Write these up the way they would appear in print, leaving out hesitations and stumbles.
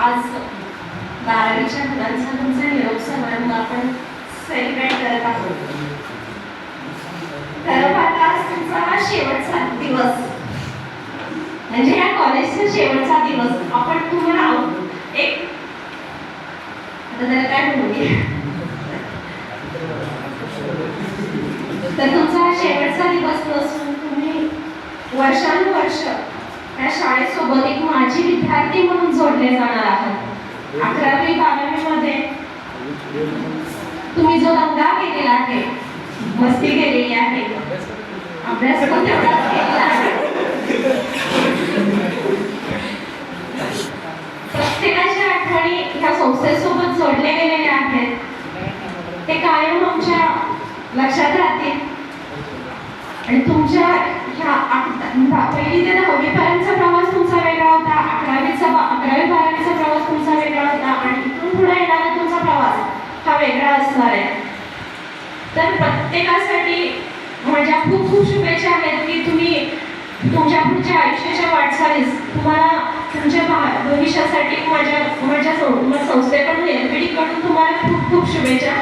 आज 12वीच्या मुलांचा तुमचा निरोप समारंभ आपण सेलिब्रेट करत आहोत. खरं पाहता आज तुमचा हा शेवटचा दिवस, म्हणजे या कॉलेजचा शेवटचा दिवस. आपण तुम्हाला एक आता त्याला काय म्हणूया, तर तुमचा हा शेवटचा दिवस नसून तुम्ही वर्षानुवर्ष या शाळेसोबत एक माजी विद्यार्थी म्हणून जोडले जाणार आहात. 11वी 12वी मध्ये तुम्ही जो दंगा केलेला आहे, मस्ती केलेली आहे, अभ्यास पण तेवढाच केलेला आहे. प्रत्येकाच्या आठवणी ह्या संस्थेसोबत जोडले गेलेले आहेत. ते कायम आमच्या लक्षात राहतील आणि तुमच्या ह्या 1ली ते 10वी पर्यंतचा प्रवास तुमचा वेगळा होता, 11वी 12वीचा प्रवास तुमचा वेगळा होता आणि इथून पुढे येणारा तुमचा प्रवास हा वेगळा असणार आहे. तर प्रत्येकासाठी माझ्या खूप खूप शुभेच्छा आहेत की तुम्ही तुमच्या पुढच्या आयुष्याच्या वाटचालीस तुम्हाला तुमच्या भविष्यासाठी माझ्या संस्थेकडून एलपीडीकडून तुम्हाला खूप खूप शुभेच्छा.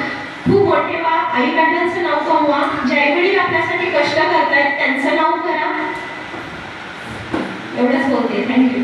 खूप मोठे व्हा, आईवडिलांचं नाव कमवा, जे आईवडील आपल्यासाठी कष्ट करतायत त्यांचं नाव करा. एवढंच बोलते. थँक्यू.